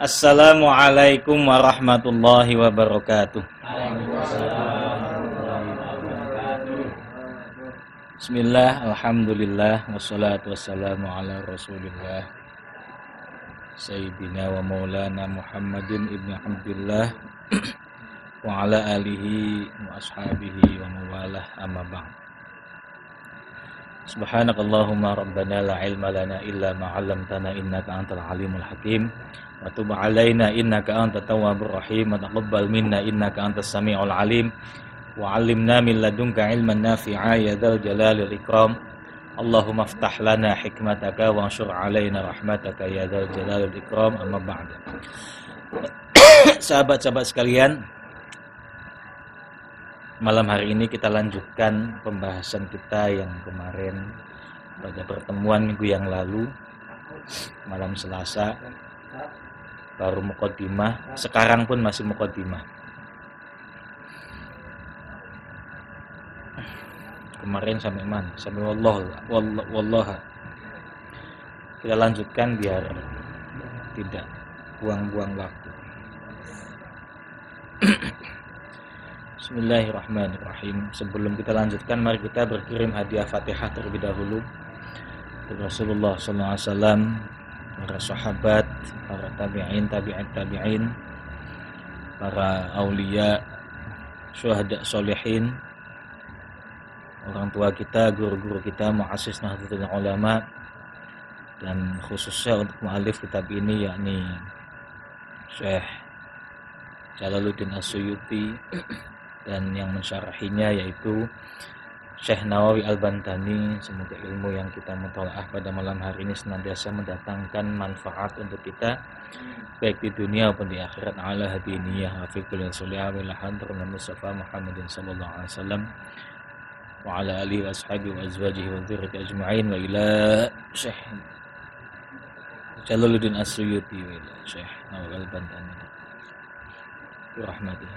Assalamualaikum warahmatullahi wabarakatuh. Bismillah, alhamdulillah, wassalatu wassalamu ala rasulillah Sayyidina wa maulana Muhammadin ibn Abdillah wa ala alihi wa ashabihi wa mawalah, amma ba'd. Subhanakallahumma rabbana la ilma lana illa ma 'allamtana innaka antal alimul hakim wa tub 'alaina innaka antat tawwabur rahim wa taqabbal minna innaka antas samiul alim wa 'allimna min ladunka ilman nafi'a ya dzal jalalil ikram. Allahumma iftah lana hikmataka wa anshur 'alaina rahmataka ya dzal jalalil ikram, amma ba'd. Sahabat-sahabat sekalian, malam hari ini kita lanjutkan pembahasan kita yang kemarin pada pertemuan minggu yang lalu, malam Selasa, baru muqaddimah, sekarang pun masih muqaddimah. Kemarin sampai mana? Sampai wallaha. Kita lanjutkan biar tidak buang-buang waktu. Bismillahirrahmanirrahim. Sebelum kita lanjutkan, mari kita berkirim hadiah Fatihah terlebih dahulu kepada Rasulullah SAW, para sahabat, para tabi'in, tabi'in, para aulia, syuhada solihin, orang tua kita, guru-guru kita, muassis Nahdlatul Ulama, dan khususnya untuk mu'alif kitab ini yakni Syekh Jalaluddin As-Suyuti, dan yang mensyarahinya yaitu Syekh Nawawi Al-Bantani. Semoga ilmu yang kita mutalaah pada malam hari ini senantiasa mendatangkan manfaat untuk kita baik di dunia maupun di akhirat. Ala hadiniyah wa fi kulli sulih wa hadrul Mustafa Muhammadin sallallahu alaihi wasallam wa ala alihi wa ashabihi wa azwajihi wa dzurriyyatihi ajma'in wa ila Syekh Jalaluddin As-Suyuti wa ila Syekh Nawawi Al-Bantani rahmatihi.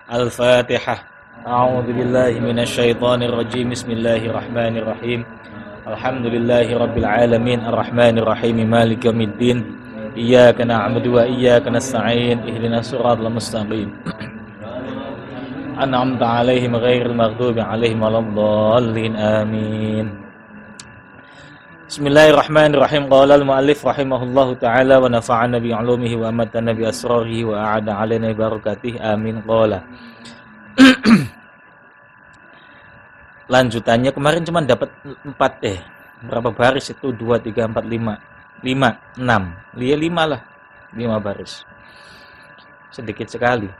Al-Fatihah. A'udzu billahi minasy syaithanir rajim. Bismillahirrahmanirrahim. Alhamdulillahi rabbil alamin arrahmanir rahim maliki yaumiddin. Iyyaka na'budu wa iyyaka nasta'in. Ihdinas siratal mustaqim. An'amta 'alaihim ghairil maghdubi 'alaihim waladdallin. Amin. Bismillahirrahmanirrahim. Qala al-mu'allif rahimahullahu ta'ala wa nafa'ana bi 'ulumihi wa amatana bi asrarihi wa a'ada 'alaina barakatihi. Amin. Qala. Lanjutannya kemarin cuma dapat 4 berapa baris itu? 2, 3, 4, 5 6 5 lah, 5 baris, sedikit sekali.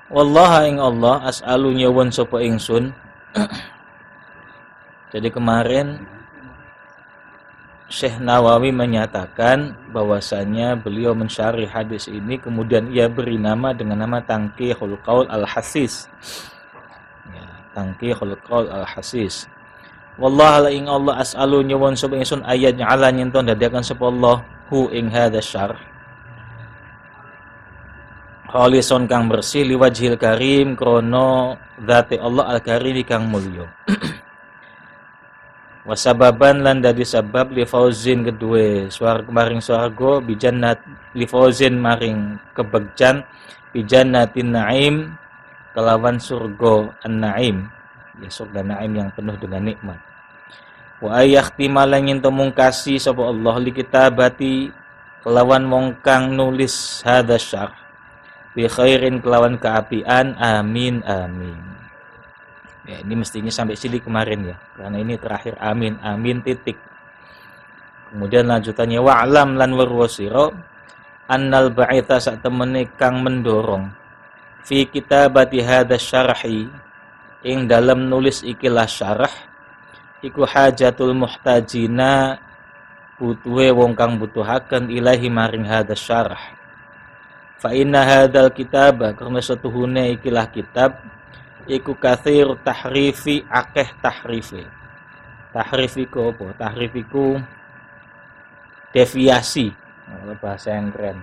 Wallaha ing Allah as'alu nyuwun sapa ingsun. Jadi kemarin Syekh Nawawi menyatakan bahwasanya beliau mensyarih hadis ini, kemudian ia beri nama dengan nama Tanqihul Qaul Al-Hasis. Ya, Tanqihul Qaul Al-Hasis. Wallahi ing Allah as'alu nyuwun sapa ingsun ayat nyala nyenton dadiaken sapa Allah hu ing hadza syarh khalison kang bersih liwajhil karim krana zati Allah al-karim kang mulya. Wasababan lan dadi sabab li fauzin kedue swarga maring swarga bijannat li fauzin maring kebegjan bijannatin naim kelawan surga an-naim, ya surga naim yang penuh dengan nikmat. Wa ayakhtimalan yen mungkasi sapa Allah li kitabati kelawan wong kang nulis hadza syarh bi khairin kelawan kaapian. Amin amin. Ya, ini mestinya sampai sini kemarin ya, karena ini terakhir amin, amin titik. Kemudian lanjutannya wa'lam lan warwasira annal ba'itha sak temene kang mendorong fi kitabati hadza syarhi ing dalam nulis ikilah syarah iku hajatul muhtajina butuhe wong kang butuhaken ilahi maring hadza syarah. Fa inna hadzal kitaba karena setuhune ikilah kitab iku kathir tahrifi akeh tahrifi. Tahrifiku apa? Tahrifiku deviasi, bahasa yang keren,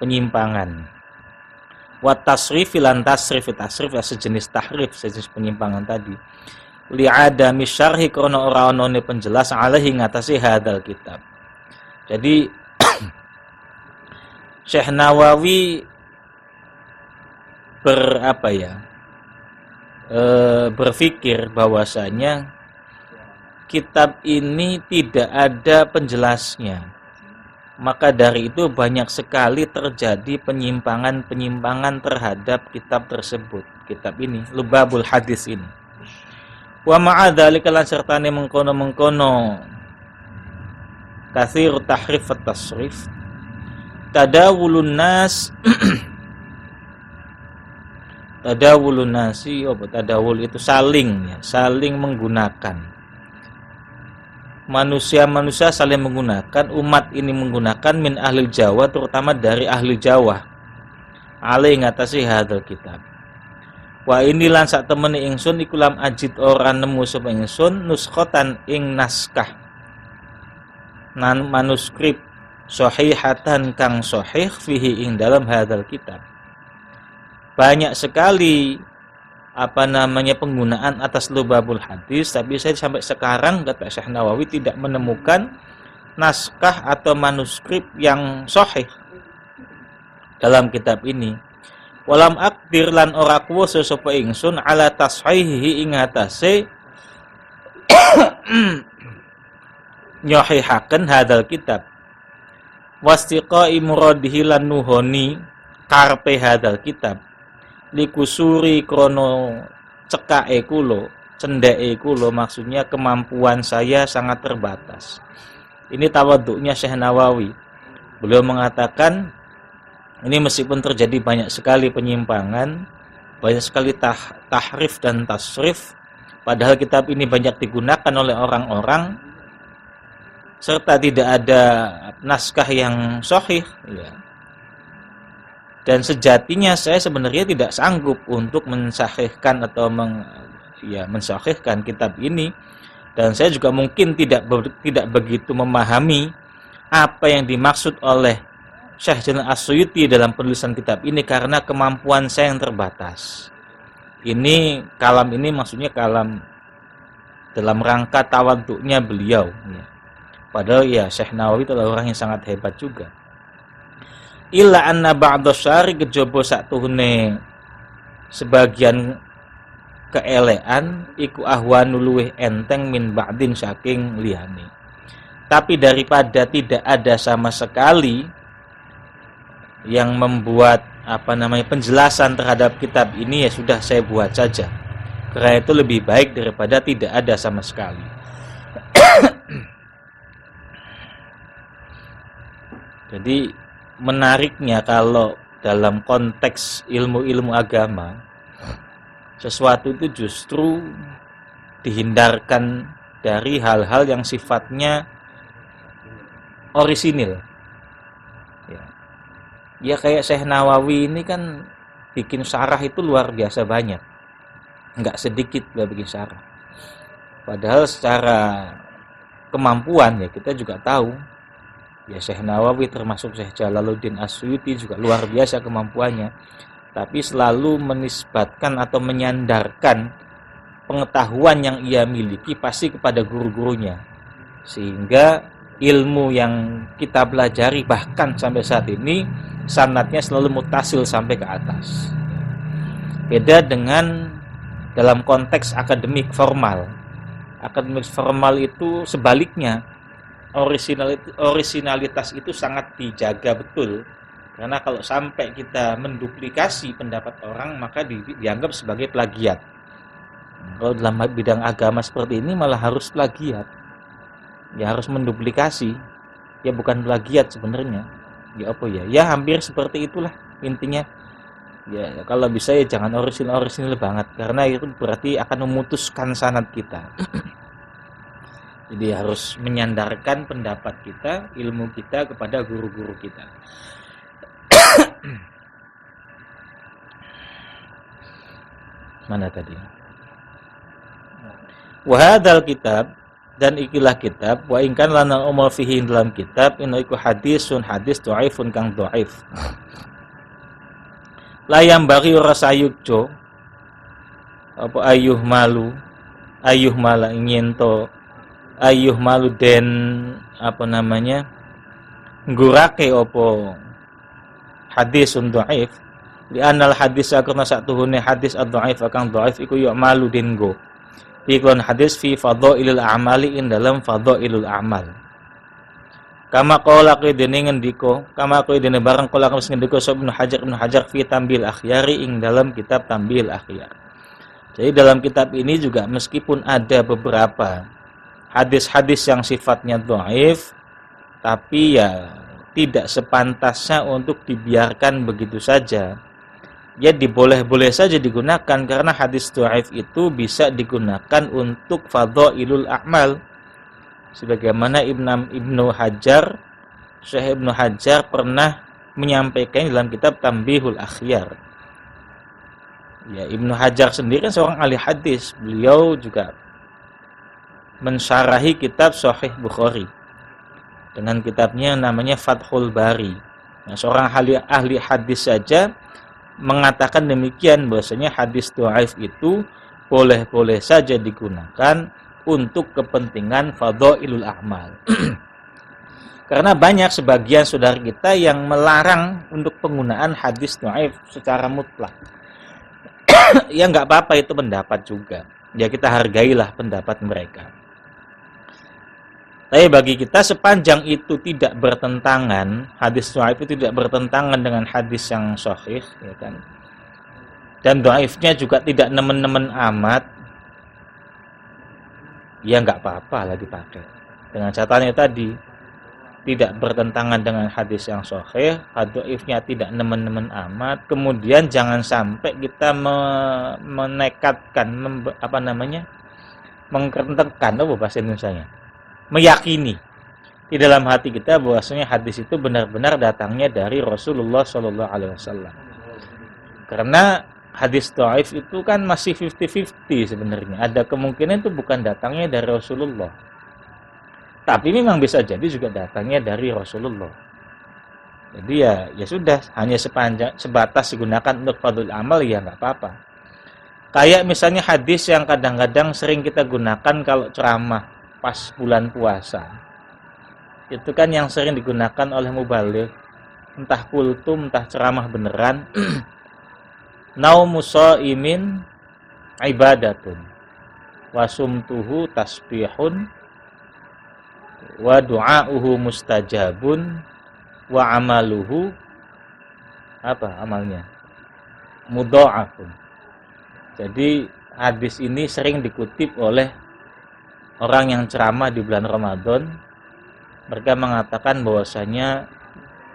penyimpangan. Wa tasrifi lan tasrif sejenis tahrif, sejenis penyimpangan tadi. Li'adami syarhi krana ora onone penjelas alaihi ngatasi hadzal kitab. Jadi Syekh Nawawi berpikir bahwasanya kitab ini tidak ada penjelasnya. Maka dari itu banyak sekali terjadi penyimpangan-penyimpangan terhadap kitab tersebut. Kitab ini, Lubabul Hadis ini. Wa ma'adzalika lan sertane mengkono-mengkono katsir tahrif wa tasrif tadawulun nas tadawulun nasi tadawul itu saling menggunakan. Manusia-manusia saling menggunakan, umat ini menggunakan min ahli Jawa, terutama dari ahli Jawa. Alai ngatasi hadal kitab. Wa ini lan sak temene ingsun iku lam ajid ora nemu sapa ingsun nuskhotan ing naskah. Nan manuskrip sahihatan kang sahih fihi ing dalam hadal kitab. Banyak sekali penggunaan atas Lubabul Hadis, tapi saya sampai sekarang kata Syekh Nawawi tidak menemukan naskah atau manuskrip yang sahih dalam kitab ini. Walam akdir lan ora kuwasa sapa ingsun ala tashihihi ing atase nyahihaken hadal kitab. Wastiqai muradihi lan nuhoni karpe hadal kitab. Likusuri krono cekake kulo, cendeke kulo, maksudnya kemampuan saya sangat terbatas. Ini tawaduknya Syekh Nawawi. Beliau mengatakan ini meskipun terjadi banyak sekali penyimpangan, banyak sekali tahrif dan tasrif, padahal kitab ini banyak digunakan oleh orang-orang serta tidak ada naskah yang sahih, ya. Dan sejatinya saya sebenarnya tidak sanggup untuk mensahihkan atau mensahihkan kitab ini, dan saya juga mungkin tidak begitu memahami apa yang dimaksud oleh Syekh Jalal As-Suyuti dalam penulisan kitab ini karena kemampuan saya yang terbatas. Ini kalam ini maksudnya kalam dalam rangka tawaduknya beliau, ya. Padahal ya Syekh Nawawi adalah orang yang sangat hebat juga. Illa anna ba'da syari kejaba satuhune sebagian keelean iku ahwanu luweh enteng min ba'din saking liyane. Tapi daripada tidak ada sama sekali yang membuat penjelasan terhadap kitab ini, ya sudah saya buat saja. Karena itu lebih baik daripada tidak ada sama sekali. Jadi menariknya kalau dalam konteks ilmu-ilmu agama, sesuatu itu justru dihindarkan dari hal-hal yang sifatnya orisinil. Ya kayak Syekh Nawawi ini kan bikin syarah itu luar biasa banyak, nggak sedikit dia bikin syarah. Padahal secara kemampuan ya kita juga tahu. Ya Syekh Nawawi termasuk Syekh Jalaluddin As-Suyuti juga luar biasa kemampuannya. Tapi selalu menisbatkan atau menyandarkan pengetahuan yang ia miliki pasti kepada guru-gurunya. Sehingga ilmu yang kita pelajari bahkan sampai saat ini sanadnya selalu mutasil sampai ke atas. Beda dengan dalam konteks akademik formal. Akademik formal itu sebaliknya. Orisinalitas itu sangat dijaga betul, karena kalau sampai kita menduplikasi pendapat orang maka dianggap sebagai plagiat. Kalau dalam bidang agama seperti ini malah harus plagiat, ya harus menduplikasi, ya bukan plagiat sebenarnya. Ya apa ya? Ya hampir seperti itulah intinya. Ya kalau bisa ya jangan orisinal banget, karena itu berarti akan memutuskan sanad kita. Jadi harus menyandarkan pendapat kita, ilmu kita kepada guru-guru kita. Mana tadi? Wahadal kitab, dan ikilah kitab, wa ingkan lana umul fihi dalam kitab, inu iku hadis dhaifun kang dhaif. Layam bagi rasayukjo, apa ayuh mala ingento, ayuh malu den gurake opo hadisun dhaif, li anal hadis karena satuhune hadis ad-dhaif akang dhaif iku yu'malu dingo. Iklan hadis fi fadhailil a'mali in dalam fadhailul a'mal. Kama qala qidene ngendika, kama qidene barang qala wis ngendika Ibnu Hajar fi Tambil Akhyari ing dalam kitab Tambil Akhyar. Jadi dalam kitab ini juga meskipun ada beberapa hadis-hadis yang sifatnya dhaif, tapi ya tidak sepantasnya untuk dibiarkan begitu saja. Ya diboleh-boleh saja digunakan karena hadis dhaif itu bisa digunakan untuk fadhailul a'mal. Sebagaimana Ibnu Hajar, Syekh Ibnu Hajar pernah menyampaikan dalam kitab Tambihul Akhyar. Ya, Ibnu Hajar sendiri seorang ahli hadis. Beliau juga mensyarahi kitab Sahih Bukhari dengan kitabnya namanya Fathul Bari. Nah, seorang ahli hadis saja mengatakan demikian, bahwasanya hadis dhaif itu boleh-boleh saja digunakan untuk kepentingan fadhailul a'mal. Karena banyak sebagian saudara kita yang melarang untuk penggunaan hadis dhaif secara mutlak. Ya nggak apa-apa, itu pendapat juga. Ya kita hargailah pendapat mereka. Tapi bagi kita sepanjang itu tidak bertentangan, hadis dhaif itu tidak bertentangan dengan hadis yang sahih, ya kan. Dan dhaifnya juga tidak nemen-nemen amat, ya nggak apa-apa lah dipakai. Dengan catatannya tadi, tidak bertentangan dengan hadis yang sahih, dhaifnya tidak nemen-nemen amat. Kemudian jangan sampai kita menekatkan, mengkerentekan, apa bahasa Indonesianya? Meyakini di dalam hati kita bahwasanya hadis itu benar-benar datangnya dari Rasulullah Shallallahu Alaihi Wasallam. Karena hadis dhaif itu kan masih 50-50 sebenarnya. Ada kemungkinan itu bukan datangnya dari Rasulullah, tapi memang bisa jadi juga datangnya dari Rasulullah. Jadi ya sudah, hanya sebatas digunakan untuk fadhil amal, ya nggak apa-apa. Kayak misalnya hadis yang kadang-kadang sering kita gunakan kalau ceramah pas bulan puasa, itu kan yang sering digunakan oleh mubaligh, entah kultum, entah ceramah beneran. Naumu shaimin ibadatun wa sumtuhu tasbihun wa du'auhu mustajabun wa amaluhu amalnya mudha'afun. Jadi hadis ini sering dikutip oleh orang yang ceramah di bulan Ramadan. Mereka mengatakan bahwasanya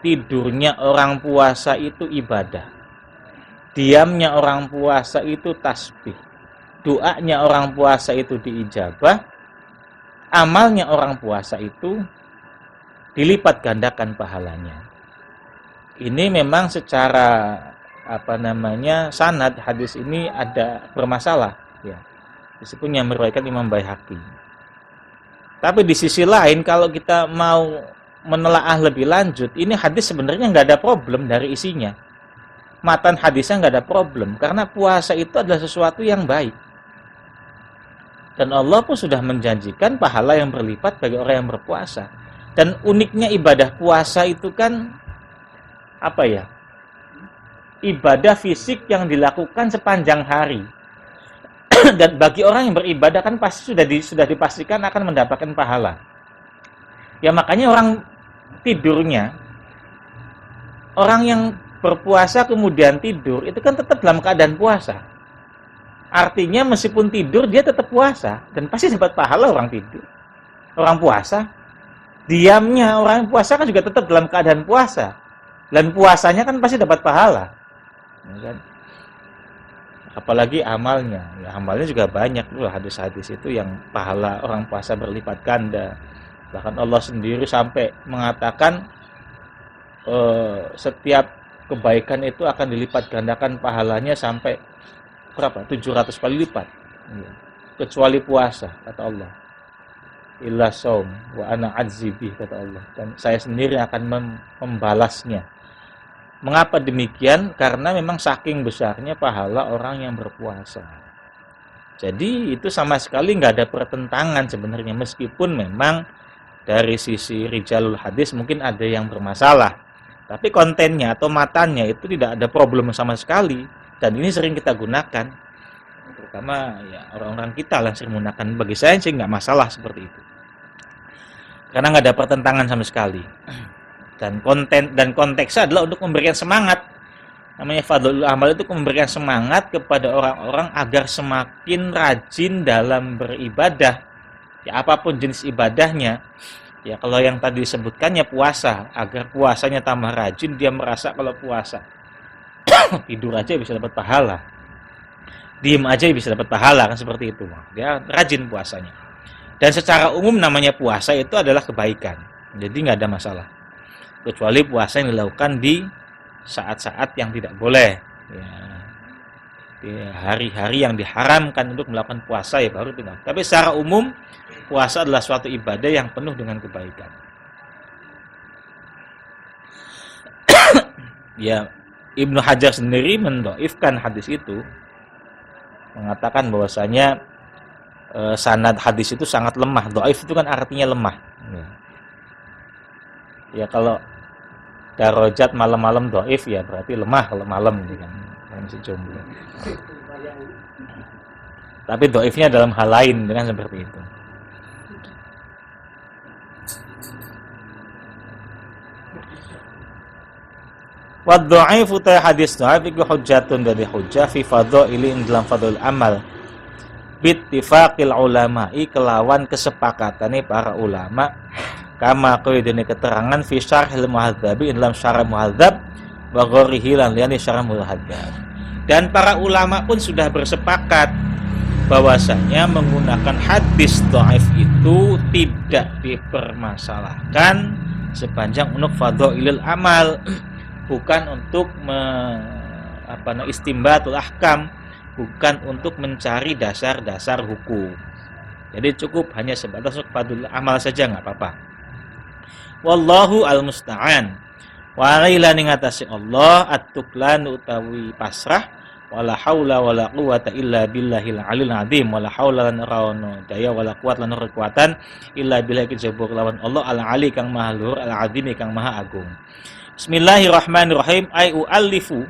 tidurnya orang puasa itu ibadah, diamnya orang puasa itu tasbih, doanya orang puasa itu diijabah, amalnya orang puasa itu dilipat gandakan pahalanya. Ini memang secara sanad hadis ini ada bermasalah, ya. Meskipun yang meriwayatkan Imam Baihaqi. Tapi di sisi lain, kalau kita mau menelaah lebih lanjut, ini hadis sebenarnya nggak ada problem dari isinya. Matan hadisnya nggak ada problem, karena puasa itu adalah sesuatu yang baik. Dan Allah pun sudah menjanjikan pahala yang berlipat bagi orang yang berpuasa. Dan uniknya ibadah puasa itu kan ibadah fisik yang dilakukan sepanjang hari. Dan bagi orang yang beribadah kan pasti sudah dipastikan akan mendapatkan pahala. Ya makanya orang tidurnya, orang yang berpuasa kemudian tidur, itu kan tetap dalam keadaan puasa. Artinya meskipun tidur dia tetap puasa, dan pasti dapat pahala orang tidur. Orang puasa, diamnya orang puasa kan juga tetap dalam keadaan puasa, dan puasanya kan pasti dapat pahala, ya kan? Apalagi amalnya, ya amalnya juga banyak loh hadis-hadis itu yang pahala orang puasa berlipat ganda. Bahkan Allah sendiri sampai mengatakan setiap kebaikan itu akan dilipat gandakan pahalanya sampai 700 kali lipat, kecuali puasa, kata Allah. Illa shaum wa ana adzibih, kata Allah, dan saya sendiri akan membalasnya. Mengapa demikian? Karena memang saking besarnya pahala orang yang berpuasa. Jadi itu sama sekali nggak ada pertentangan sebenarnya, meskipun memang dari sisi rijalul hadis mungkin ada yang bermasalah. Tapi kontennya atau matanya itu tidak ada problem sama sekali, dan ini sering kita gunakan, terutama ya orang-orang kita lah sering menggunakan. Bagi saya sih nggak masalah seperti itu, karena nggak ada pertentangan sama sekali. Dan konteksnya adalah untuk memberikan semangat. Namanya fadlul amal itu memberikan semangat kepada orang-orang agar semakin rajin dalam beribadah. Ya apapun jenis ibadahnya. Ya kalau yang tadi disebutkannya puasa, agar puasanya tambah rajin, dia merasa kalau puasa tidur aja bisa dapat pahala, diem aja bisa dapat pahala, kan seperti itu. Dia rajin puasanya. Dan secara umum namanya puasa itu adalah kebaikan, jadi nggak ada masalah. Kecuali puasa yang dilakukan di saat-saat yang tidak boleh, ya, di hari-hari yang diharamkan untuk melakukan puasa, ya baru tidak. Tapi secara umum puasa adalah suatu ibadah yang penuh dengan kebaikan. Ya, Ibnu Hajar sendiri mendhaifkan hadis itu, mengatakan bahwasanya sanad hadis itu sangat lemah. Dhaif itu kan artinya lemah. Ya kalau darajat malam-malam dhaif ya berarti lemah kalau malam gitu kan. Masih jomblo. Tapi dhaifnya dalam hal lain dengan seperti itu. Wa dhaifu ta hadis dhaif iku hujjatun dari hujjah fi fadhaili dalam fadhil amal bittifaqil ulama'i kelawan kesepakatane para ulama kama qaidene keterangan fi syarhil muhadzabi dalam syarah muhadzab wa ghairihi lan liyane syarah muhadzab. Dan para ulama pun sudah bersepakat bahwasanya menggunakan hadis dhaif itu tidak dipermasalahkan sepanjang untuk fadhailul amal, bukan untuk istimbatul ahkam, bukan untuk mencari dasar-dasar hukum. Jadi cukup hanya sebatas fadhilul amal saja, nggak apa-apa. Wallahu al-musta'an. Wa laila ning atase Allah at-tuklan utawi pasrah, wala haula wala quwata illa billahil alil azim, wala haula lan rawana daya wala quwat lan kekuatan illa billahi jabur lawan Allah al-ali kang maha luhur al-azim kang maha agung. Bismillahirrahmanirrahim. Ai ualifu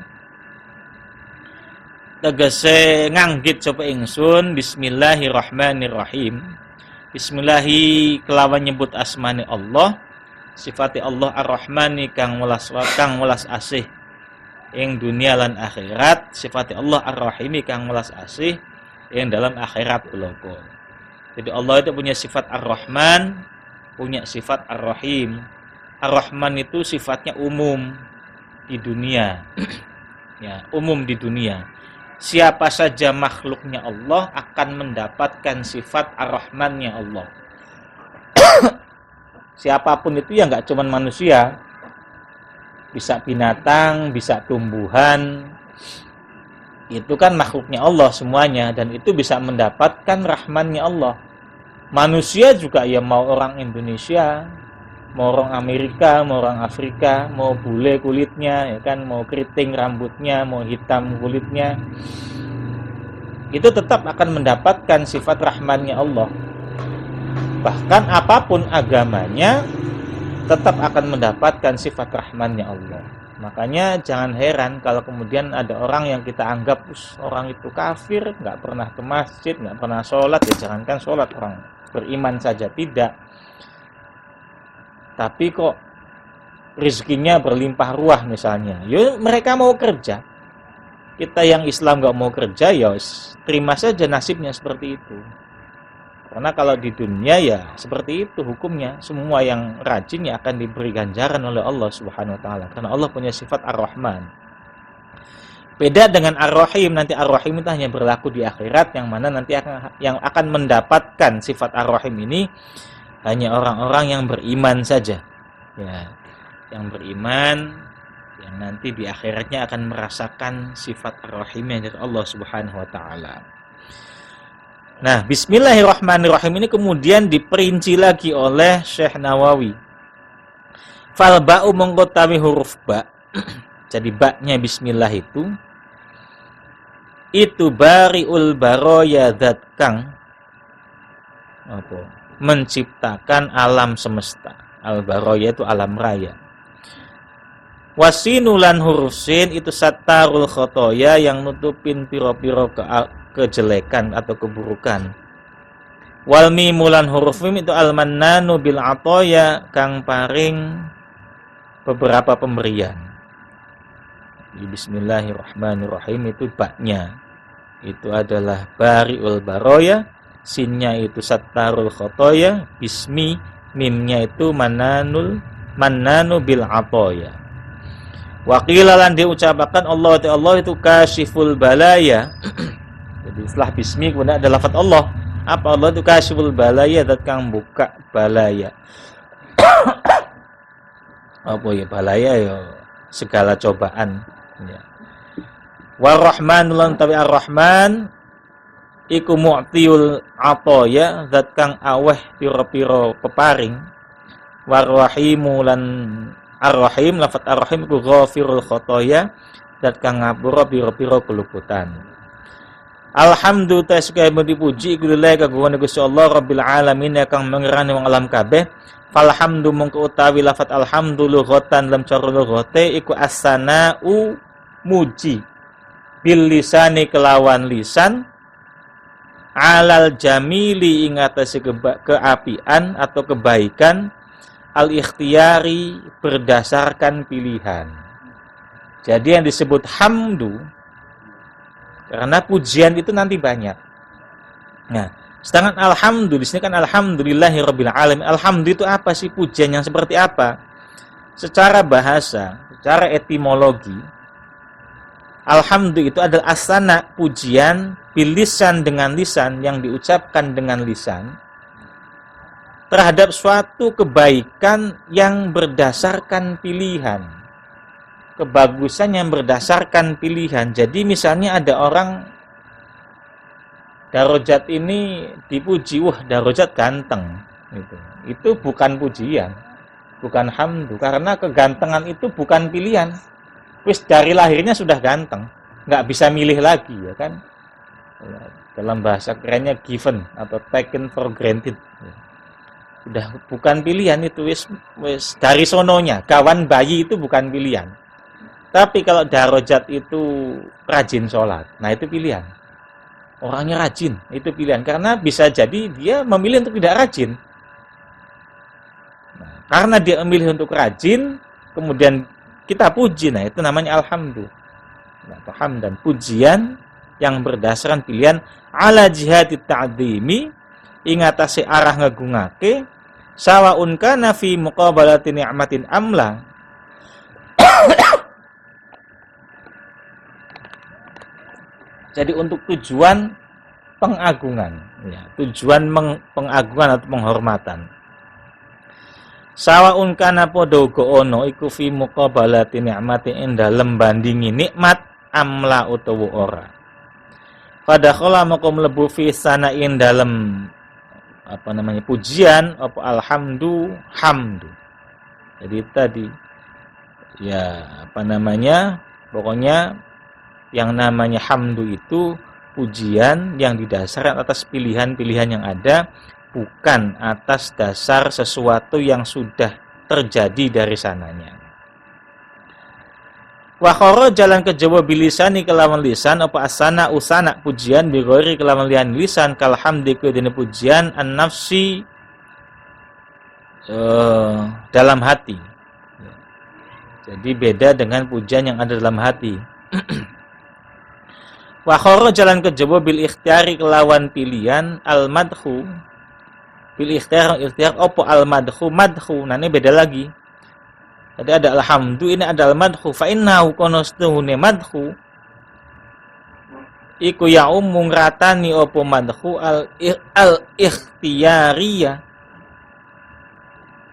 tegese nganggit sapa ingsun bismillahirrahmanirrahim. Bismillahi kelawan nyebut asmane Allah, sifati Allah ar-Rahmani kang welas asih ing dunia lan akhirat, sifati Allah ar-Rahimi kang welas asih ing dalam akhirat bloko. Jadi Allah itu punya sifat ar-Rahman, punya sifat ar-Rahim. Ar-Rahman itu sifatnya umum di dunia. Ya, umum di dunia. Siapa saja makhluknya Allah akan mendapatkan sifat ar-Rahmannya Allah. Siapapun itu ya nggak cuma manusia, bisa binatang, bisa tumbuhan, itu kan makhluknya Allah semuanya, dan itu bisa mendapatkan rahmannya Allah. Manusia juga ya, mau orang Indonesia, mau orang Amerika, mau orang Afrika, mau bule kulitnya, ya kan, mau keriting rambutnya, mau hitam kulitnya, itu tetap akan mendapatkan sifat rahmannya Allah. Bahkan apapun agamanya tetap akan mendapatkan sifat rahmannya Allah. Makanya jangan heran kalau kemudian ada orang yang kita anggap orang itu kafir, nggak pernah ke masjid, nggak pernah sholat, ya jangankan sholat, orang beriman saja tidak. Tapi kok rezekinya berlimpah ruah misalnya, ya mereka mau kerja. Kita yang Islam nggak mau kerja, ya terima saja nasibnya seperti itu. Karena kalau di dunia ya seperti itu hukumnya. Semua yang rajin ya akan diberi ganjaran oleh Allah Subhanahu wa taala. Karena Allah punya sifat Ar-Rahman. Beda dengan Ar-Rahim, nanti Ar-Rahim itu hanya berlaku di akhirat, yang mana nanti yang akan mendapatkan sifat Ar-Rahim ini hanya orang-orang yang beriman saja. Ya, yang beriman yang nanti di akhiratnya akan merasakan sifat Ar-Rahimnya dari Allah Subhanahu wa taala. Nah, bismillahirrahmanirrahim ini kemudian diperinci lagi oleh Syekh Nawawi. Fal ba'u mengkotawi huruf ba. Jadi ba-nya bismillah itu bari'ul baroya dzat kang menciptakan alam semesta. Al baroya itu alam raya. Wasinulan huruf sin itu sattarul khotoya yang nutupin piro-piro kejelekan atau keburukan. Wal mimulan huruf mim itu al-mannanu bil atoya kang paring beberapa pemberian. Bismillahirrahmanirrahim itu baknya itu adalah bariul baroya, sinnya itu sattarul khotoya, bismi, mimnya itu mannanu bil atoya. Waqilalan diucapkan Allah itu kasyiful balaya. Jadi setelah bismi kemudian ada lafaz Allah. Apa Allah itu kasyiful balaya, zat kang buka balaya. Apa ya balaya ya segala cobaan ya. Warrahmanul tabi ar-rahman iku mu'tiul atoya, zat kang aweh piro-piro peparing. Warrahimu lan ar-rahim, lafaz ar-rahim iku ghafirul khotoya, zat kang ngapura piro-piro keluputan. Alhamdulillah sekaya dipuji iku lillahi kagungan Gusti Allah Rabbil alamin kang mengerani wong alam kabeh. Falhamdu mungko utawi lafaz alhamdulillah ghatan lam carul ghate iku as-sana'u muji bil lisani kelawan lisan alal jamili ing atase keapian atau kebaikan al-ikhtiyari berdasarkan pilihan. Jadi yang disebut hamdu karena pujian itu nanti banyak. Nah, sedangkan alhamdulillah di sini kan alhamdulillahirabbil alamin. Alhamdulillah itu apa sih, pujian yang seperti apa? Secara bahasa, secara etimologi, alhamdulillah itu adalah asana, pujian bilisan dengan lisan yang diucapkan dengan lisan terhadap suatu kebaikan yang berdasarkan pilihan. Kebagusan yang berdasarkan pilihan. Jadi misalnya ada orang Darajat ini dipuji, wah Darajat ganteng gitu. Itu bukan pujian, bukan hamdu, karena kegantengan itu bukan pilihan. Wis dari lahirnya sudah ganteng, nggak bisa milih lagi ya kan. Dalam bahasa kerennya given atau taken for granted. Sudah bukan pilihan itu, wis dari sononya. Kawan bayi itu bukan pilihan. Tapi kalau darajat itu rajin sholat, nah itu pilihan. Orangnya rajin, itu pilihan. Karena bisa jadi dia memilih untuk tidak rajin. Nah, karena dia memilih untuk rajin, kemudian kita puji, nah itu namanya alhamdulillah. Nah, hamdan, pujian yang berdasarkan pilihan ala jihati ta'dhimi ingatasi arah ngegungake sawaun kana fi muqabalati ni'matin amla. Jadi untuk tujuan pengagungan, ya, tujuan pengagungan atau penghormatan. Sawaun kana padha uga ana iku fi muqabalati ni'mati ing dalem bandingi nikmat amla utawa ora. Fadakhala maka mlebu fi sana'in dalem pujian apa hamdu. Jadi tadi ya pokoknya yang namanya hamdu itu pujian yang didasarkan atas pilihan-pilihan yang ada, bukan atas dasar sesuatu yang sudah terjadi dari sananya. Wa khara jalan ke Jawa bilisani kelawan lisan apa asana usana pujian bigori kelawan lian lisan kal hamdi kedene pujian an nafsi dalam hati. Jadi beda dengan pujian yang ada dalam hati. Wa khara jalan ke Jawa bil ikhtiyari kelawan pilihan al madhu bil ikhtiyar apa al madhu nah ini beda lagi. Jadi ada alhamdu, ini ada al-madhu. Fa innahu konostuhune madhu iku ya umum ratani opo madhu al-ikhtiyariyah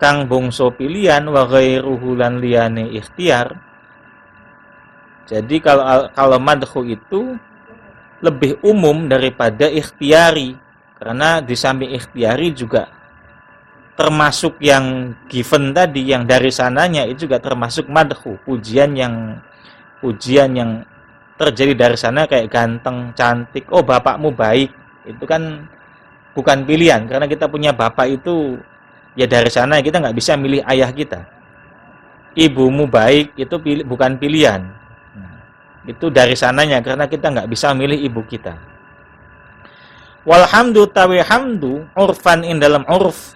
kang bangsa pilihan wa ghairuhu lan liyane ikhtiar. Jadi kalau madhu itu lebih umum daripada ikhtiyari, karena di samping ikhtiyari juga termasuk yang given tadi, yang dari sananya itu juga termasuk madhu, pujian yang terjadi dari sana kayak ganteng, cantik, oh bapakmu baik, itu kan bukan pilihan, karena kita punya bapak itu ya dari sana, kita nggak bisa milih ayah kita. ibumu baik itu bukan pilihan. Itu dari sananya, karena kita nggak bisa milih ibu kita. Walhamdu tawi hamdu urfan in dalam urf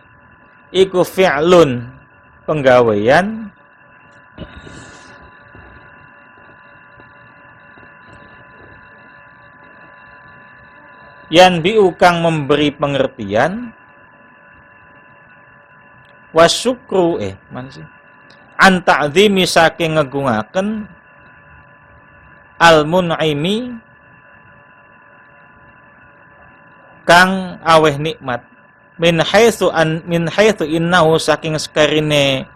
iku fi'lun penggawean yan biukang memberi pengertian wasyukru mana sih an ta'zimi saking ngegungaken al mun'imi kang aweh nikmat min haitsu innahu saking sekarine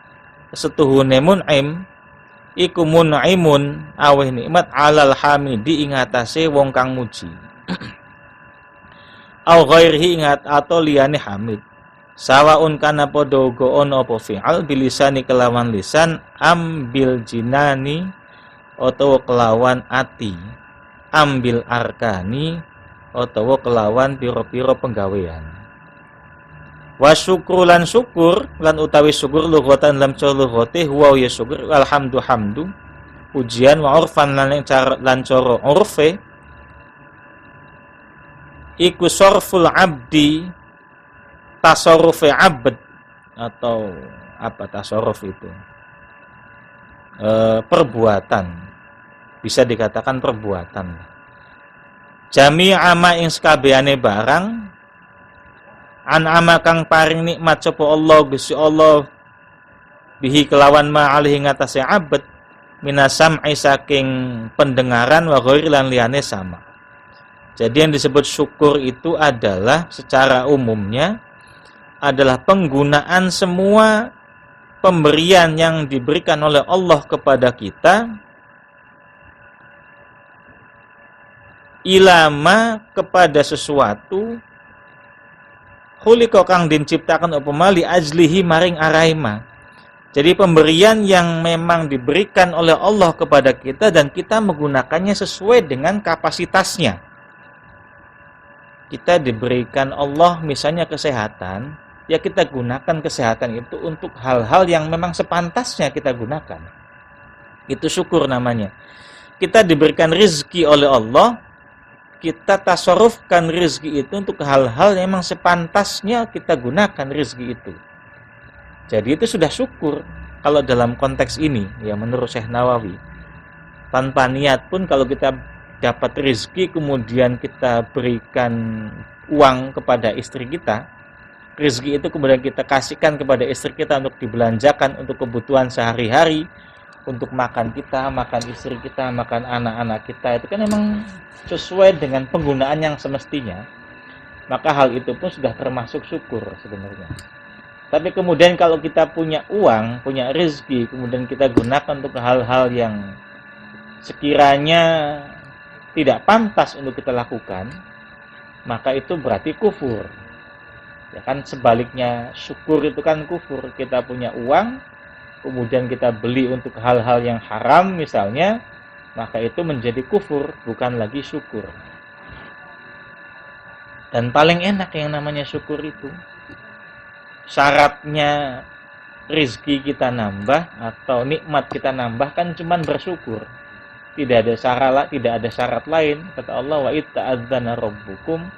setuhune mun'im iku mun'imun aweh nikmat alal hamidi ing atase wong kang muji au ghairihi ingat atau liyane hamid sawaun kana padha uga ana apa fi'al bilisani kelawan lisan ambil jinani utawa kelawan ati ambil arkani utawa kelawan pira-pira penggawean wa syukru lan syukur lan utawi syukur lughatan lam lughate huwa ya syukur alhamdu hamdu pujian wa urfan lan cara urfe iku sorful abdi tasarrufi abd atau apa tasarruf itu perbuatan, bisa dikatakan perbuatan. Jami'a ma ing sakabehane barang an ama kang paring nikmat sapa Allah Gusti Allah bihi kelawan ma alih ngatasé abd minasam'i saking pendengaran wa ghairi lan liyane sama. Jadi yang disebut syukur itu adalah secara umumnya adalah penggunaan semua pemberian yang diberikan oleh Allah kepada kita ilama kepada sesuatu khuliqa kang diciptakan apa mali ajlihi maring araima. Jadi pemberian yang memang diberikan oleh Allah kepada kita dan kita menggunakannya sesuai dengan kapasitasnya. Kita diberikan Allah misalnya kesehatan, ya kita gunakan kesehatan itu untuk hal-hal yang memang sepantasnya kita gunakan. Itu syukur namanya. Kita diberikan rezeki oleh Allah, kita tasarrufkan rezeki itu untuk hal-hal yang memang sepantasnya kita gunakan rezeki itu. Jadi itu sudah syukur kalau dalam konteks ini, ya menurut Syekh Nawawi. Tanpa niat pun kalau kita dapat rezeki kemudian kita berikan uang kepada istri kita, rezeki itu kemudian kita kasihkan kepada istri kita untuk dibelanjakan untuk kebutuhan sehari-hari, untuk makan kita, makan istri kita, makan anak-anak kita, itu kan memang sesuai dengan penggunaan yang semestinya. Maka hal itu pun sudah termasuk syukur sebenarnya. Tapi kemudian kalau kita punya uang, punya rezeki, kemudian kita gunakan untuk hal-hal yang sekiranya tidak pantas untuk kita lakukan, maka itu berarti kufur. Ya kan sebaliknya syukur itu kan kufur. Kita punya uang, kemudian kita beli untuk hal-hal yang haram misalnya, maka itu menjadi kufur, bukan lagi syukur. Dan paling enak yang namanya syukur itu, syaratnya rezeki kita nambah atau nikmat kita nambah kan cuman bersyukur. Tidak ada syarat lain. Kata Allah, wa itta'adzana rabbukum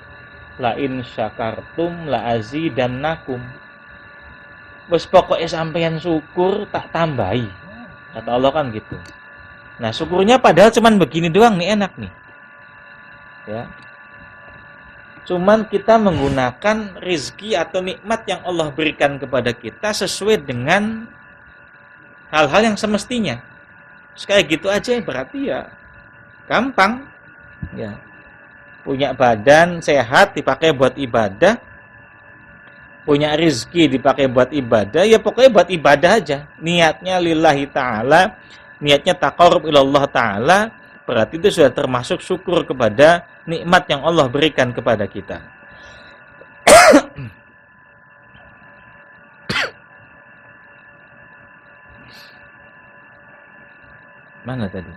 la in syakartum la azidannakum. Wes pokoknya sampeyan syukur tak tambahi. Kata Allah kan gitu. Nah, syukurnya padahal cuman begini doang nih, enak nih. Ya. Cuman kita menggunakan rezeki atau nikmat yang Allah berikan kepada kita sesuai dengan hal-hal yang semestinya. Kayak gitu aja berarti ya gampang. Ya. Punya badan sehat dipakai buat ibadah, punya rezeki dipakai buat ibadah, ya pokoknya buat ibadah aja. Niatnya lillahi ta'ala, niatnya taqarrub ilallah ta'ala, berarti itu sudah termasuk syukur kepada nikmat yang Allah berikan kepada kita. Mana tadi?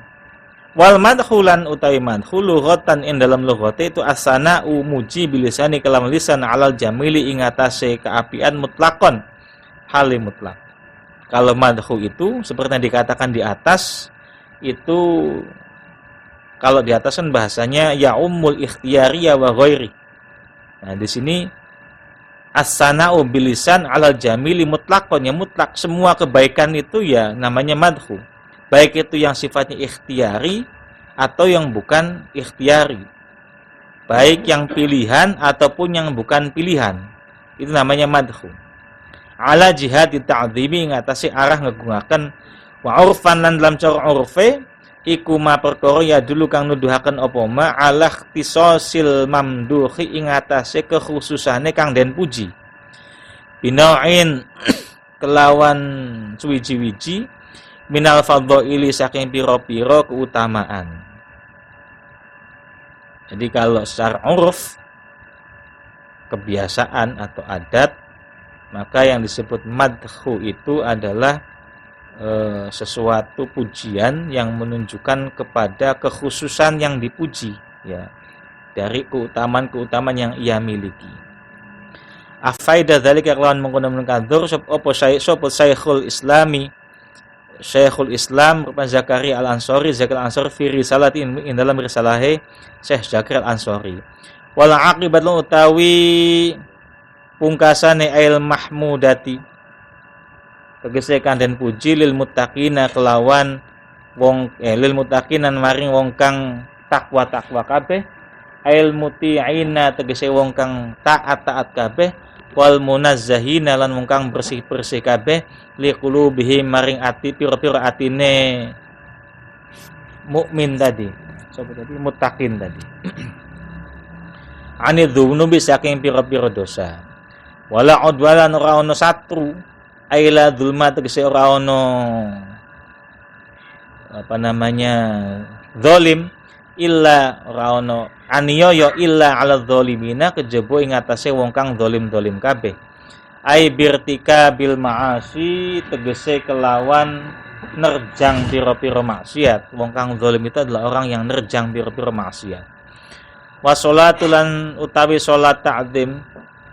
Wal madkhulan utawi madkhul lughatan ing dalam lughate itu as-sana'u muji bilisani kalam lisan alal jamili ing atase keapian mutlakon hale mutlak. Kalau madhu itu seperti yang dikatakan di atas itu, kalau di atas kan bahasanya ya ummul ikhtiyari wa ghairi. Nah, di sini as-sana'u bilisan 'alal jamili mutlaqon, ya mutlak, semua kebaikan itu ya namanya madhu. Baik itu yang sifatnya ikhtiyari atau yang bukan ikhtiyari. Baik yang pilihan ataupun yang bukan pilihan. Itu namanya madhu. Ala jihad ta'dhimi ngatasi arah ngegungaken wa urfan lan dalam cara urfe iku ma perkara ya dulu kang nuduhaken apa ma ala ikhtisasil mamduhi ing atase kekhususane kang den puji binauin kelawan suwiji-wiji minal fadhaili saking pira-pira keutamaan. Jadi kalau secara uruf, kebiasaan atau adat, maka yang disebut madhu itu adalah sesuatu pujian yang menunjukkan kepada kekhususan yang dipuji, ya, dari keutamaan-keutamaan yang ia miliki. Afaida dzalika kelawan mengkono-mengkono kadhur sapa Syekhul Islami, Syekhul Islam Zakaria Al-Ansari, Zakaria Al-Ansari fi risalatin in dalam risalahe Syekh Zakaria Al-Ansari. Wal aqibat utawi pungkasane ail mahmudati tegese kandhen puji lil muttaqina kelawan wong lil muttaqinan maring wong kang takwa kabeh, ail muti'ina tegese wong kang taat kabeh, wal munazzahina lan wong kang bersih kabeh liqulubihim maring ati pira-pira atine mukmin tadi. Sapa tadi? Muttaqin tadi. Anidzunubi saking pira-pira dosa. Wala udwalan ora ono satru aila zulma tegese ora ono zalim illa ora ono aniya illa ala zalimina kejaba ing atase wong kang zalim kabeh. Ai birtika bil ma'asi tegese kelawan nerjang pira-pira maksiat. Wong kang zalim itu adalah orang yang nerjang pira-pira maksiat. Wa sholatulan utawi salat ta'zim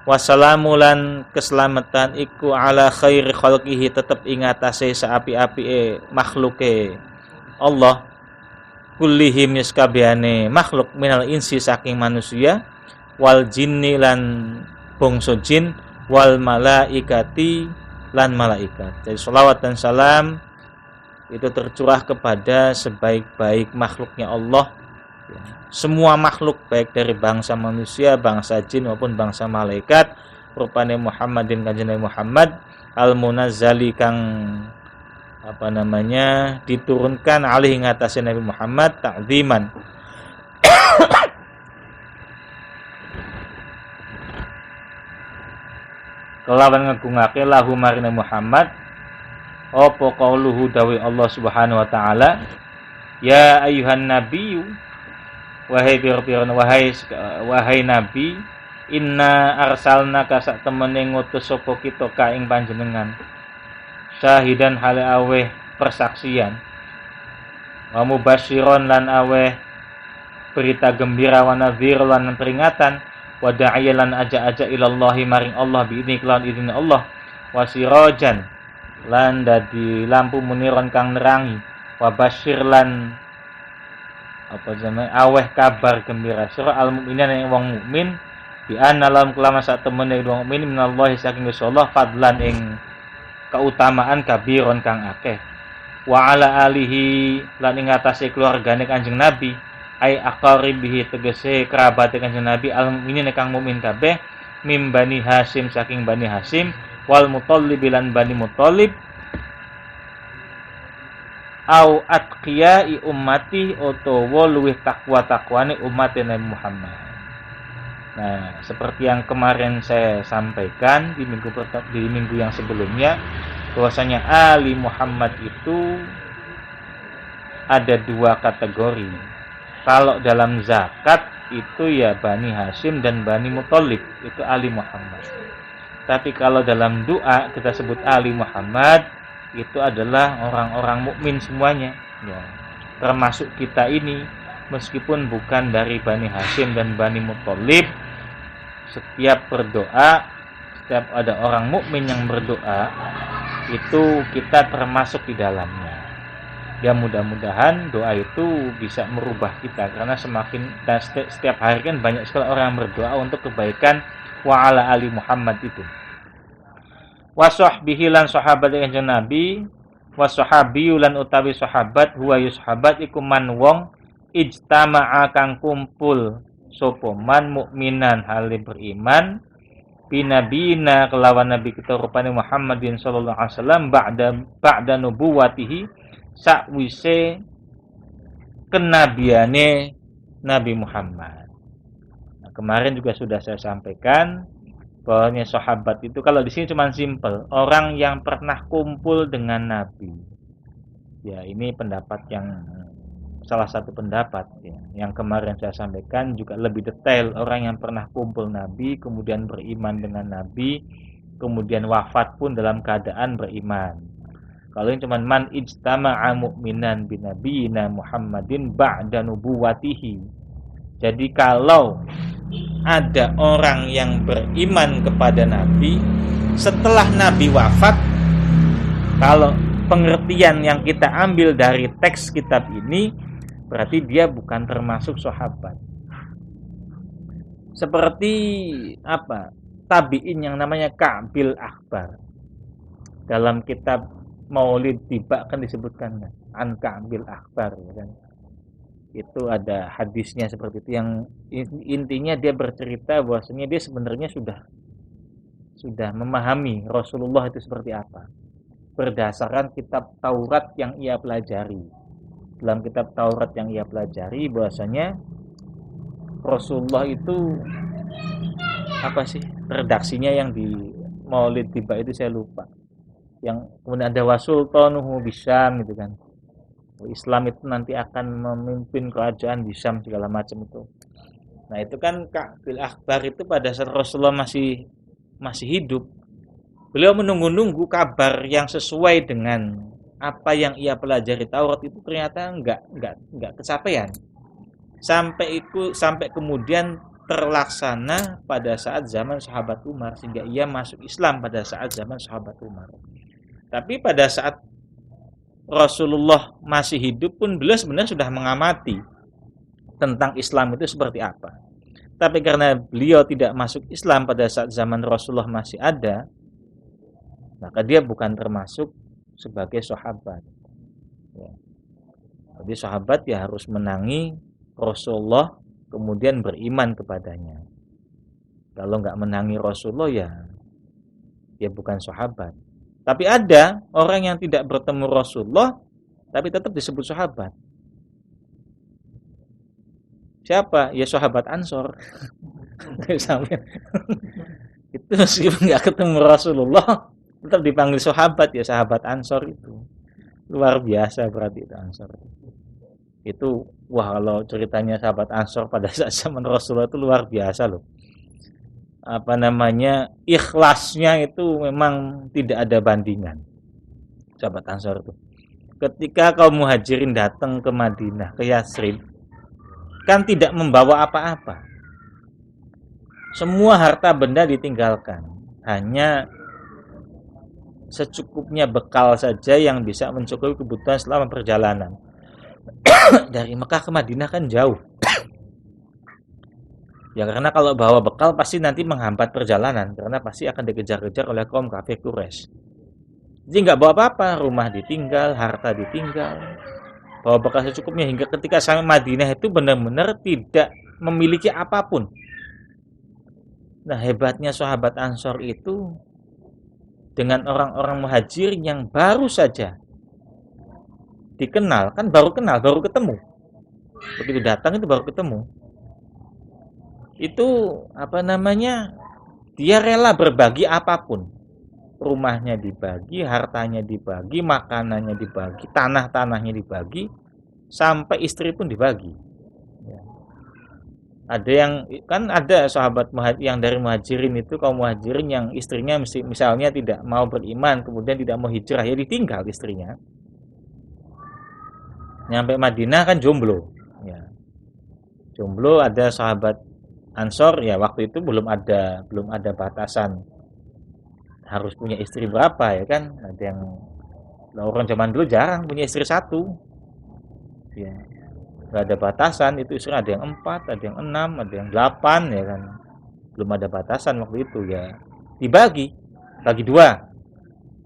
wassalamu lan keselamatan iku ala khairi khalqihi tetep ing atase saapi-apike makhluke Allah kullihim yaskabehane makhluk minal insi saking manusia wal jinni lan bangsa jin wal malaikati lan malaikat. Jadi selawat dan salam itu tercurah kepada sebaik-baik makhluknya Allah, ya. Semua makhluk baik dari bangsa manusia, bangsa jin maupun bangsa malaikat rupane Muhammadin kanjeng Nabi Muhammad al-munazzali kang diturunkan alih ing atase Nabi Muhammad ta'ziman kelawan ngagungake lahu maring Muhammad apa qauluhu dawi Allah Subhanahu wa taala ya ayyuhan nabiyyu wahai nabi inna arsalnaka sak temene ngutus sapa kita ka ing panjenengan syahidan hale aweh persaksian wa mubasyiron lan aweh berita gembira wa nadhir lan peringatan wa da'iyan lan aja ilallahi maring Allah biini kelawan idine Allah wa sirajan lan dadi lampu muniron kang nerangi wa basyir lan aweh kabar gembira sira al mukminin ing wong mukmin bi anna lam kelama sak temene wong mukmin minallahi saking Gusti Allah fadlan ing keutamaan kabiron kang akeh wa ala alihi lan ing atase keluargane Kanjeng Nabi ai aqaribihi tegese kerabate Kanjeng Nabi al mukminin kang mukmin kabeh mim Bani Hasyim saking Bani Hasyim wal Muthalib lan Bani Muthalib au atqiyai ummati utawa luwih takwa-takwane umat Nabi Muhammad. Nah, seperti yang kemarin saya sampaikan di minggu yang sebelumnya, bahwasanya Ali Muhammad itu ada dua kategori. Kalau dalam zakat itu ya Bani Hasyim dan Bani Muthalib, itu Ali Muhammad. Tapi kalau dalam doa kita sebut Ali Muhammad, itu adalah orang-orang mukmin semuanya, ya. Termasuk kita ini, meskipun bukan dari Bani Hasyim dan Bani Muthalib, setiap berdoa, setiap ada orang mukmin yang berdoa, itu kita termasuk di dalamnya. Ya mudah-mudahan doa itu bisa merubah kita, karena semakin dan setiap hari kan banyak sekali orang yang berdoa untuk kebaikan wa ala ali Muhammad itu. Wa sahbihi lan sahabat kanjeng Nabi, wa sahabiyu lan utawi sahabat huwa sahabat iku man wong ijtama'a kang kumpul sapa man mukminan hale beriman binabina kelawan nabi kita rupane Muhammadin sallallahu alaihi wasallam ba'da nubuwatihi sakwise kenabiane Nabi Muhammad. Nah, kemarin juga sudah saya sampaikan bahwa sahabat itu kalau di sini cuma simpel, orang yang pernah kumpul dengan Nabi. Ya, ini pendapat yang salah satu pendapat ya. Yang kemarin saya sampaikan juga lebih detail, orang yang pernah kumpul Nabi, kemudian beriman dengan Nabi, kemudian wafat pun dalam keadaan beriman. Kalau ini cuma man ijtama'a mu'minan binabiyina Muhammadin ba'da nubuwatihi. Jadi kalau ada orang yang beriman kepada Nabi setelah Nabi wafat, kalau pengertian yang kita ambil dari teks kitab ini, berarti dia bukan termasuk sahabat. Seperti apa? Tabi'in yang namanya Ka'bil Akbar. Dalam kitab Maulid Tiba kan disebutkan an Ka'bil Akbar ya kan. Itu ada hadisnya seperti itu yang intinya dia bercerita bahwasanya dia sebenarnya sudah memahami Rasulullah itu seperti apa berdasarkan kitab Taurat yang ia pelajari. Dalam kitab Taurat yang ia pelajari bahwasanya Rasulullah itu apa sih redaksinya yang di Maulid Tiba itu saya lupa. Yang kemudian ada wasultanuhu bisyam gitu kan. Islam itu nanti akan memimpin kerajaan di Syam segala macam itu. Nah, itu kan Ka'bil Akbar itu pada saat Rasulullah masih hidup. Beliau menunggu-nunggu kabar yang sesuai dengan apa yang ia pelajari Taurat itu ternyata enggak kecapean. Sampai kemudian terlaksana pada saat zaman sahabat Umar, sehingga ia masuk Islam pada saat zaman sahabat Umar. Tapi pada saat Rasulullah masih hidup pun beliau sebenarnya sudah mengamati tentang Islam itu seperti apa. Tapi karena beliau tidak masuk Islam pada saat zaman Rasulullah masih ada, maka dia bukan termasuk sebagai sahabat. Ya. Jadi sahabat ya harus menangi Rasulullah kemudian beriman kepadanya. Kalau nggak menangi Rasulullah ya bukan sahabat. Tapi ada orang yang tidak bertemu Rasulullah tapi tetap disebut sahabat. Siapa? Ya sahabat Ansor. Itu meskipun nggak ketemu Rasulullah tetap dipanggil sahabat, ya sahabat Ansor itu. Luar biasa berarti itu Ansor. Itu wah, kalau ceritanya sahabat Ansor pada saat zaman Rasulullah itu luar biasa loh. Ikhlasnya itu memang tidak ada bandingan. Sahabat Ansor itu. Ketika kaum Muhajirin datang ke Madinah, ke Yathrib, kan tidak membawa apa-apa. Semua harta benda ditinggalkan. Hanya secukupnya bekal saja yang bisa mencukupi kebutuhan selama perjalanan. Dari Mekah ke Madinah kan jauh. Ya karena kalau bawa bekal pasti nanti menghambat perjalanan, karena pasti akan dikejar-kejar oleh kaum kafir Quraisy. Jadi nggak bawa apa-apa, rumah ditinggal, harta ditinggal, bawa bekal secukupnya hingga ketika sampai Madinah itu benar-benar tidak memiliki apapun. Nah, hebatnya sahabat Ansor itu dengan orang-orang Muhajirin yang baru saja dikenal, kan baru ketemu. Begitu datang itu baru ketemu. Itu dia rela berbagi apapun. Rumahnya dibagi, hartanya dibagi, makanannya dibagi, tanah-tanahnya dibagi, sampai istri pun dibagi. Ya. Ada yang kan ada sahabat yang dari Muhajirin itu, kaum Muhajirin yang istrinya misalnya tidak mau beriman, kemudian tidak mau hijrah, ya ditinggal istrinya. Nyampe Madinah kan jomblo. Ya. Jomblo, ada sahabat Ansor, ya waktu itu belum ada batasan harus punya istri berapa ya kan? Ada yang orang zaman dulu jarang punya istri satu. Ya, nggak ada batasan itu istri, ada yang 4, ada yang 6, ada yang 8 ya kan. Belum ada batasan waktu itu ya. Bagi dua.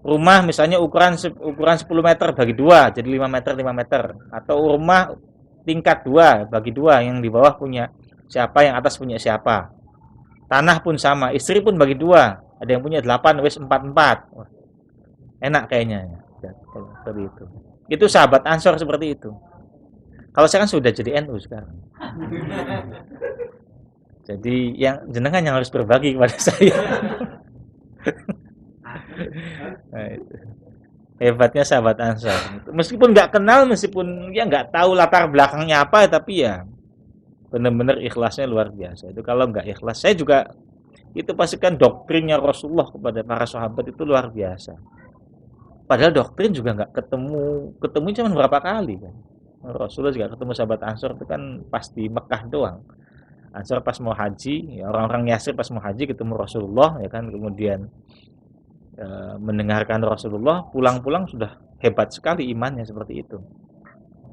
Rumah misalnya ukuran 10 meter bagi dua, jadi 5 meter 5 meter. Atau rumah tingkat 2 bagi dua, yang di bawah punya siapa, yang atas punya siapa. Tanah pun sama, istri pun bagi dua. Ada yang punya 8, wis 4-4. Enak kayaknya ya. Seperti itu. Itu sahabat Ansor seperti itu. Kalau saya kan sudah jadi NU sekarang. Jadi yang jenengan yang harus berbagi kepada saya. Nah, itu. Hebatnya sahabat Ansor. Meskipun nggak kenal, meskipun ya nggak tahu latar belakangnya apa, tapi ya benar-benar ikhlasnya luar biasa. Itu kalau nggak ikhlas, saya juga itu pasti kan doktrinnya Rasulullah kepada para sahabat itu luar biasa. Padahal doktrin juga nggak ketemu cuma berapa kali kan. Rasulullah juga ketemu sahabat Ansor itu kan pas di Mekah doang. Ansor pas mau haji, ya orang-orang Yasrib pas mau haji ketemu Rasulullah ya kan, kemudian mendengarkan Rasulullah, pulang-pulang sudah hebat sekali imannya seperti itu.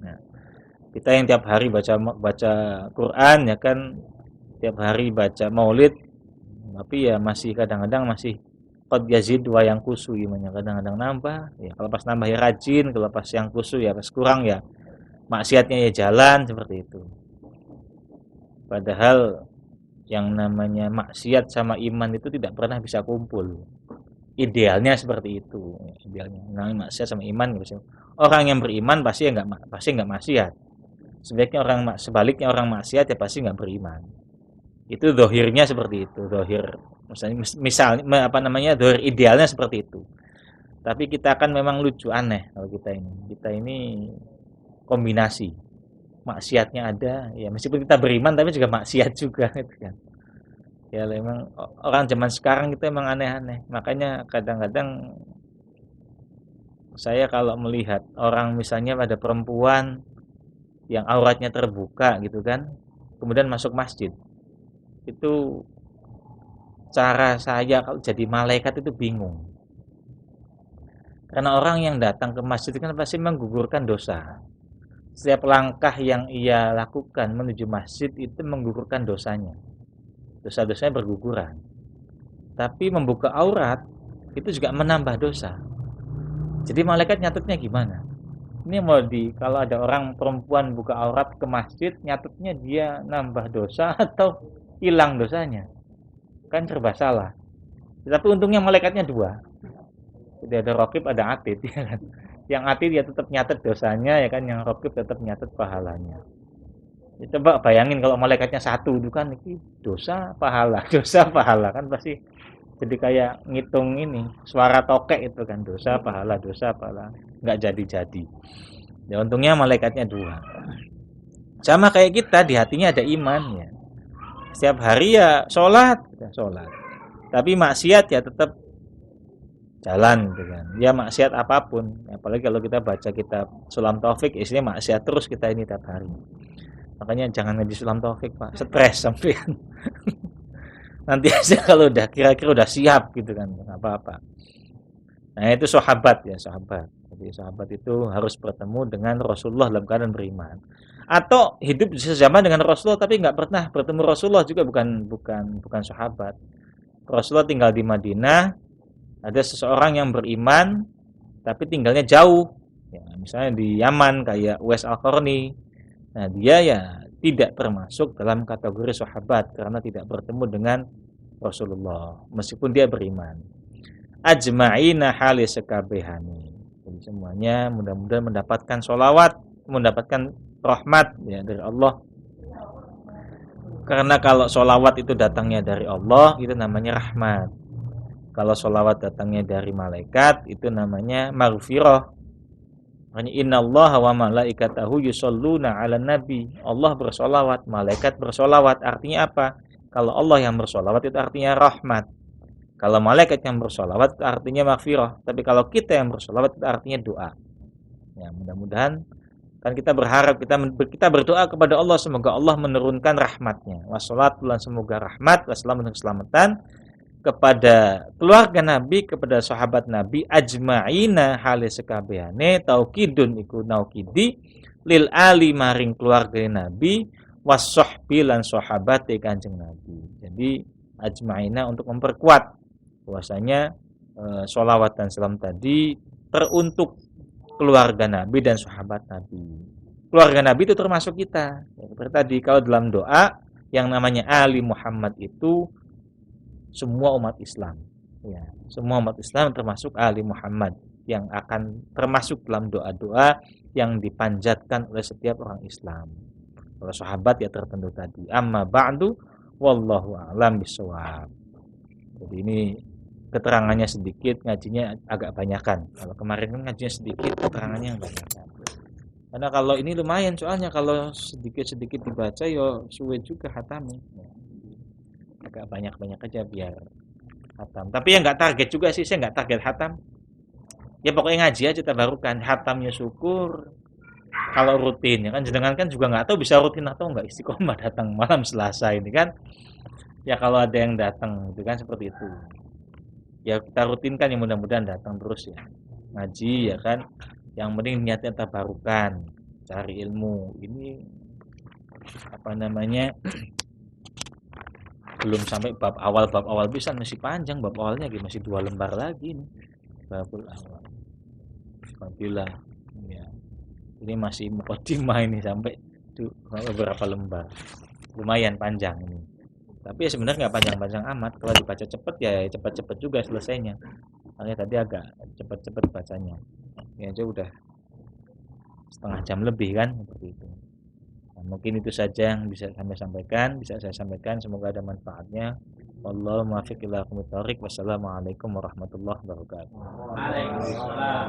Nah, kita yang tiap hari baca Quran ya kan, tiap hari baca Maulid, tapi ya masih kadang-kadang masih qad yazid wa yang kusu imannya, kadang-kadang nambah, ya kalau pas nambah ya rajin, kalau pas yang kusu ya pas kurang ya maksiatnya ya jalan seperti itu. Padahal yang namanya maksiat sama iman itu tidak pernah bisa kumpul. Idealnya seperti itu, idealnya. Nah, maksiat sama iman gitu. Orang yang beriman pasti nggak maksiat. Sebaliknya orang maksiat ya pasti nggak beriman. Itu dohirnya seperti itu, dohir. Misalnya dohir idealnya seperti itu. Tapi kita kan memang lucu aneh kalau kita ini. Kita ini kombinasi. Maksiatnya ada, ya meskipun kita beriman tapi juga maksiat juga gitu kan. Ya memang orang zaman sekarang itu emang aneh-aneh. Makanya kadang-kadang saya kalau melihat orang misalnya ada perempuan yang auratnya terbuka gitu kan, kemudian masuk masjid, itu cara saya kalau jadi malaikat itu bingung. Karena orang yang datang ke masjid kan pasti menggugurkan dosa. Setiap langkah yang ia lakukan menuju masjid itu menggugurkan dosanya. Dosa-dosanya berguguran. Tapi membuka aurat itu juga menambah dosa. Jadi malaikat nyatetnya gimana? Ini kalau ada orang perempuan buka aurat ke masjid, nyatetnya dia nambah dosa atau hilang dosanya? Kan serba salah. Tapi untungnya malaikatnya dua. Jadi ada raqib, ada atid ya kan. Yang atid dia tetap nyatet dosanya ya kan, yang raqib tetap nyatet pahalanya. Ya, coba bayangin kalau malaikatnya satu itu kan dosa pahala kan pasti jadi kayak ngitung ini suara tokek itu kan, dosa pahala nggak jadi. Ya untungnya malaikatnya dua. Sama kayak kita di hatinya ada iman ya. Setiap hari ya sholat. Tapi maksiat ya tetap jalan gitu kan. Ya maksiat apapun, apalagi kalau kita baca kitab Sulam Taufik, isinya maksiat terus kita ini tiap hari. Makanya jangan ngaji Sulam Taufik, Pak. Stres sampean. Nanti aja kalau udah kira-kira udah siap gitu kan, apa-apa. Nah, itu sahabat ya, sahabat. Jadi sahabat itu harus bertemu dengan Rasulullah dalam keadaan beriman. Atau hidup sezaman dengan Rasulullah tapi nggak pernah bertemu Rasulullah juga bukan sahabat. Rasulullah tinggal di Madinah, ada seseorang yang beriman tapi tinggalnya jauh. Ya, misalnya di Yaman kayak Uwais Al-Qarni. Nah, dia ya tidak termasuk dalam kategori sahabat karena tidak bertemu dengan Rasulullah meskipun dia beriman. Ajma'ina hali sekabehani. Jadi semuanya mudah-mudahan mendapatkan sholawat, mendapatkan rahmat ya dari Allah. Karena kalau sholawat itu datangnya dari Allah, itu namanya rahmat. Kalau sholawat datangnya dari malaikat, itu namanya maghfirah. Makanya innallaha wa malaikatahu yusholluna 'alan nabi. Allah bersolawat, malaikat bersolawat. Artinya apa? Kalau Allah yang bersolawat itu artinya rahmat. Kalau malaikat yang bersolawat itu artinya maghfirah. Tapi kalau kita yang bersolawat itu artinya doa. Ya, mudah-mudahan kan kita berharap, kita berdoa kepada Allah semoga Allah menurunkan rahmatnya. Wassalatu lan semoga rahmat, wassalamu keselamatan kepada keluarga Nabi, kepada sahabat Nabi ajma'ina hale sekabehane taukidun iku naukidi lil ali maring keluarga Nabi wassohbi lan sahabate Kanjeng Nabi. Jadi ajma'ina untuk memperkuat bahwasanya sholawat dan salam tadi teruntuk keluarga Nabi dan sahabat Nabi. Keluarga Nabi itu termasuk kita. Seperti tadi kalau dalam doa yang namanya Ali Muhammad itu semua umat Islam, ya, semua umat Islam termasuk Ali Muhammad yang akan termasuk dalam doa-doa yang dipanjatkan oleh setiap orang Islam. Kalau sahabat ya tertentu tadi. Amma ba'du wallahu a'lam bishawab. Jadi ini keterangannya sedikit, ngajinya agak banyakan. Kalau kemarin kan ngajinya sedikit, keterangannya yang banyakan. Karena kalau ini lumayan soalnya kalau sedikit-sedikit dibaca ya suwe juga hatamnya. Agak banyak-banyak aja biar hatam. Tapi yang nggak target juga sih, saya nggak target hatam. Ya pokoknya ngaji aja tabarukan. Hatamnya syukur. Kalau rutin ya kan jenengan kan juga nggak tahu bisa rutin atau nggak istiqomah datang malam Selasa ini kan. Ya kalau ada yang datang itu kan seperti itu. Ya kita rutinkan yang mudah-mudahan datang terus ya. Ngaji ya kan. Yang penting niatnya tabarukan, cari ilmu. Ini apa namanya? Belum sampai bab awal bisa masih panjang, bab awalnya masih 2 lembar lagi nih. Babul awal. Alhamdulillah. Ya. Ini masih mukaddimah ini sampai beberapa lembar. Lumayan panjang ini. Tapi ya sebenarnya nggak panjang-panjang amat. Kalau dibaca cepet ya cepet-cepet juga selesainya. Makanya tadi agak cepet-cepet bacanya. Ya aja udah setengah jam lebih kan seperti itu. Nah, mungkin itu saja yang bisa saya sampaikan, semoga ada manfaatnya. Wallahu muwaffiq ila aqwamit thoriq. Wassalamualaikum warahmatullahi wabarakatuh. Waalaikumsalam.